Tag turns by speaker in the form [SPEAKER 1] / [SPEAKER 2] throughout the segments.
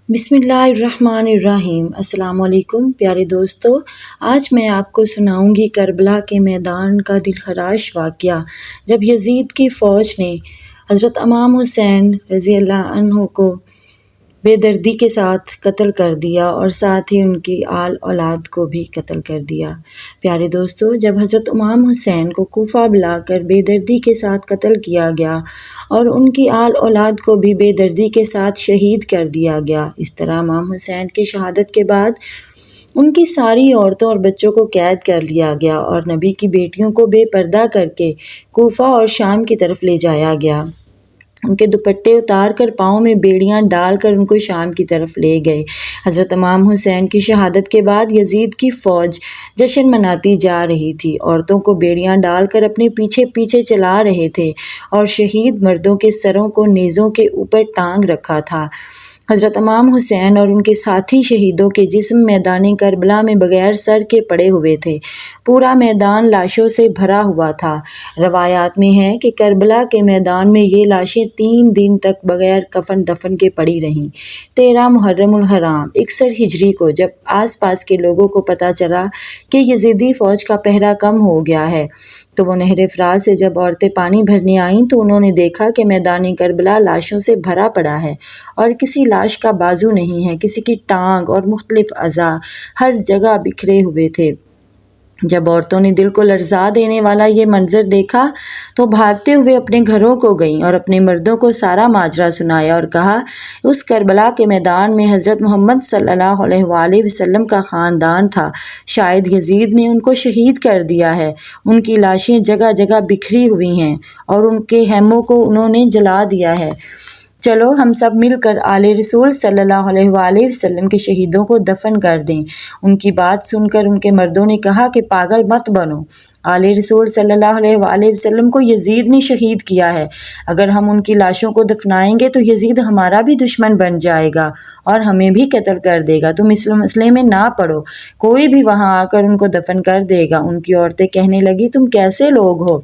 [SPEAKER 1] بسم اللہ الرحمن الرحیم۔ السلام علیکم پیارے دوستو، آج میں آپ کو سناؤں گی کربلا کے میدان کا دلخراش واقعہ، جب یزید کی فوج نے حضرت امام حسین رضی اللہ عنہ کو بے دردی کے ساتھ قتل کر دیا اور ساتھ ہی ان کی آل اولاد کو بھی قتل کر دیا۔ پیارے دوستو، جب حضرت امام حسین کو کوفہ بلا کر بے دردی کے ساتھ قتل کیا گیا اور ان کی آل اولاد کو بھی بے دردی کے ساتھ شہید کر دیا گیا، اس طرح امام حسین کی شہادت کے بعد ان کی ساری عورتوں اور بچوں کو قید کر لیا گیا اور نبی کی بیٹیوں کو بے پردہ کر کے کوفہ اور شام کی طرف لے جایا گیا۔ ان کے دوپٹے اتار کر پاؤں میں بیڑیاں ڈال کر ان کو شام کی طرف لے گئے۔ حضرت امام حسین کی شہادت کے بعد یزید کی فوج جشن مناتی جا رہی تھی، عورتوں کو بیڑیاں ڈال کر اپنے پیچھے پیچھے چلا رہے تھے اور شہید مردوں کے سروں کو نیزوں کے اوپر ٹانگ رکھا تھا۔ حضرت امام حسین اور ان کے ساتھی شہیدوں کے جسم میدان کربلا میں بغیر سر کے پڑے ہوئے تھے، پورا میدان لاشوں سے بھرا ہوا تھا۔ روایات میں ہے کہ کربلا کے میدان میں یہ لاشیں 3 دن تک بغیر کفن دفن کے پڑی رہیں۔ 13 محرم الحرام 61 ہجری کو جب آس پاس کے لوگوں کو پتہ چلا کہ یزیدی فوج کا پہرا کم ہو گیا ہے تو وہ نہر فرات سے جب عورتیں پانی بھرنے آئیں تو انہوں نے دیکھا کہ میدان کربلا لاشوں سے بھرا پڑا ہے اور کسی لاش کا بازو نہیں ہے، کسی کی ٹانگ اور مختلف اعضاء ہر جگہ بکھرے ہوئے تھے۔ جب عورتوں نے دل کو لرزا دینے والا یہ منظر دیکھا تو بھاگتے ہوئے اپنے گھروں کو گئیں اور اپنے مردوں کو سارا ماجرا سنایا اور کہا، اس کربلا کے میدان میں حضرت محمد صلی اللہ علیہ وآلہ وسلم کا خاندان تھا، شاید یزید نے ان کو شہید کر دیا ہے، ان کی لاشیں جگہ جگہ بکھری ہوئی ہیں اور ان کے خیموں کو انہوں نے جلا دیا ہے۔ چلو ہم سب مل کر آل رسول صلی اللہ علیہ وآلہ وسلم کے شہیدوں کو دفن کر دیں۔ ان کی بات سن کر ان کے مردوں نے کہا کہ پاگل مت بنو، آل رسول صلی اللہ علیہ وآلہ وسلم کو یزید نے شہید کیا ہے، اگر ہم ان کی لاشوں کو دفنائیں گے تو یزید ہمارا بھی دشمن بن جائے گا اور ہمیں بھی قتل کر دے گا، تم اس مسئلے میں نہ پڑو، کوئی بھی وہاں آ کر ان کو دفن کر دے گا۔ ان کی عورتیں کہنے لگی، تم کیسے لوگ ہو؟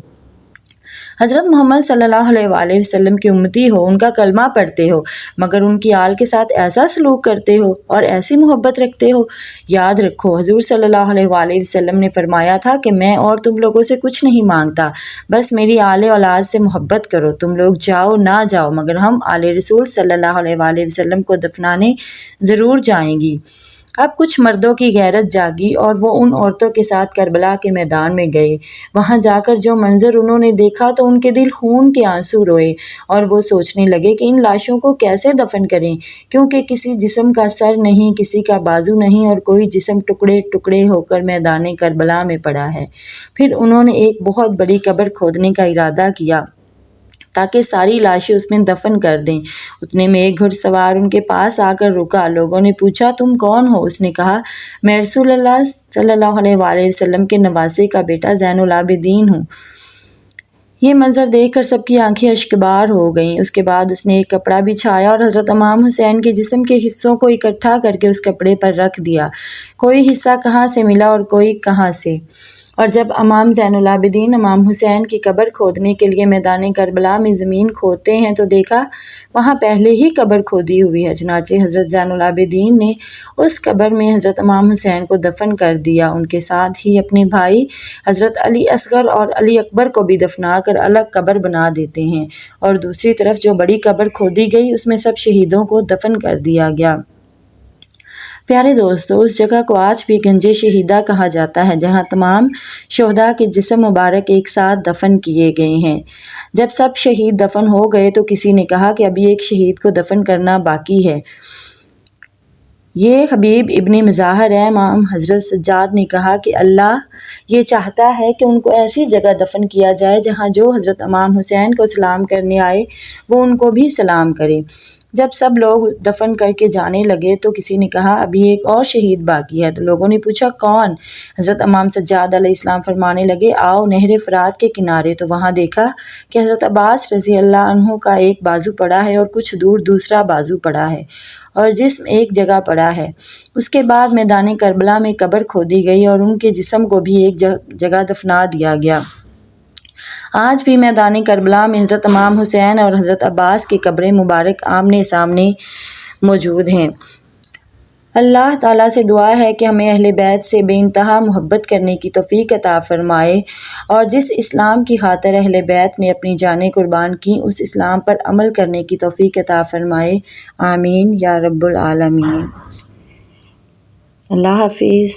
[SPEAKER 1] حضرت محمد صلی اللہ علیہ وآلہ وسلم کی امتی ہو، ان کا کلمہ پڑھتے ہو، مگر ان کی آل کے ساتھ ایسا سلوک کرتے ہو اور ایسی محبت رکھتے ہو۔ یاد رکھو، حضور صلی اللہ علیہ وآلہ وسلم نے فرمایا تھا کہ میں اور تم لوگوں سے کچھ نہیں مانگتا، بس میری آل اولاد سے محبت کرو، تم لوگ جاؤ نہ جاؤ مگر ہم آل رسول صلی اللہ علیہ وآلہ وسلم کو دفنانے ضرور جائیں گی۔ اب کچھ مردوں کی غیرت جاگی اور وہ ان عورتوں کے ساتھ کربلا کے میدان میں گئے۔ وہاں جا کر جو منظر انہوں نے دیکھا تو ان کے دل خون کے آنسو روئے اور وہ سوچنے لگے کہ ان لاشوں کو کیسے دفن کریں، کیونکہ کسی جسم کا سر نہیں، کسی کا بازو نہیں اور کوئی جسم ٹکڑے ٹکڑے ہو کر میدان کربلا میں پڑا ہے۔ پھر انہوں نے ایک بہت بڑی قبر کھودنے کا ارادہ کیا تاکہ ساری لاشیں اس میں دفن کر دیں۔ اتنے میں ایک گھڑ سوار ان کے پاس آ کر رکا۔ لوگوں نے پوچھا، تم کون ہو؟ اس نے کہا، میں رسول اللہ صلی اللہ علیہ وآلہ وسلم کے نواسے کا بیٹا زین العابدین ہوں۔ یہ منظر دیکھ کر سب کی آنکھیں اشکبار ہو گئیں۔ اس کے بعد اس نے ایک کپڑا بچھایا اور حضرت امام حسین کے جسم کے حصوں کو اکٹھا کر کے اس کپڑے پر رکھ دیا، کوئی حصہ کہاں سے ملا اور کوئی کہاں سے۔ اور جب امام زین العابدین امام حسین کی قبر کھودنے کے لیے میدان کربلا میں زمین کھودتے ہیں تو دیکھا وہاں پہلے ہی قبر کھودی ہوئی ہے، چنانچہ حضرت زین العابدین نے اس قبر میں حضرت امام حسین کو دفن کر دیا، ان کے ساتھ ہی اپنے بھائی حضرت علی اصغر اور علی اکبر کو بھی دفنا کر الگ قبر بنا دیتے ہیں، اور دوسری طرف جو بڑی قبر کھودی گئی اس میں سب شہیدوں کو دفن کر دیا گیا۔ پیارے دوستو، اس جگہ کو آج بھی گنج شہیدہ کہا جاتا ہے جہاں تمام شہداء کے جسم مبارک ایک ساتھ دفن کیے گئے ہیں۔ جب سب شہید دفن ہو گئے تو کسی نے کہا کہ ابھی ایک شہید کو دفن کرنا باقی ہے، یہ حبیب ابن مظاہر ہے۔ امام حضرت سجاد نے کہا کہ اللہ یہ چاہتا ہے کہ ان کو ایسی جگہ دفن کیا جائے جہاں جو حضرت امام حسین کو سلام کرنے آئے وہ ان کو بھی سلام کرے۔ جب سب لوگ دفن کر کے جانے لگے تو کسی نے کہا ابھی ایک اور شہید باقی ہے، تو لوگوں نے پوچھا کون؟ حضرت امام سجاد علیہ السلام فرمانے لگے، آؤ نہر فرات کے کنارے، تو وہاں دیکھا کہ حضرت عباس رضی اللہ عنہ کا ایک بازو پڑا ہے اور کچھ دور دوسرا بازو پڑا ہے اور جسم ایک جگہ پڑا ہے۔ اس کے بعد میدان کربلا میں قبر کھودی گئی اور ان کے جسم کو بھی ایک جگہ دفنا دیا گیا۔ آج بھی میدان کربلا میں حضرت امام حسین اور حضرت عباس کی قبریں مبارک آمنے سامنے موجود ہیں۔ اللہ تعالیٰ سے دعا ہے کہ ہمیں اہل بیت سے بے انتہا محبت کرنے کی توفیق عطا فرمائے، اور جس اسلام کی خاطر اہل بیت نے اپنی جانیں قربان کیں اس اسلام پر عمل کرنے کی توفیق عطا فرمائے، آمین یا رب العالمین۔ اللہ حافظ۔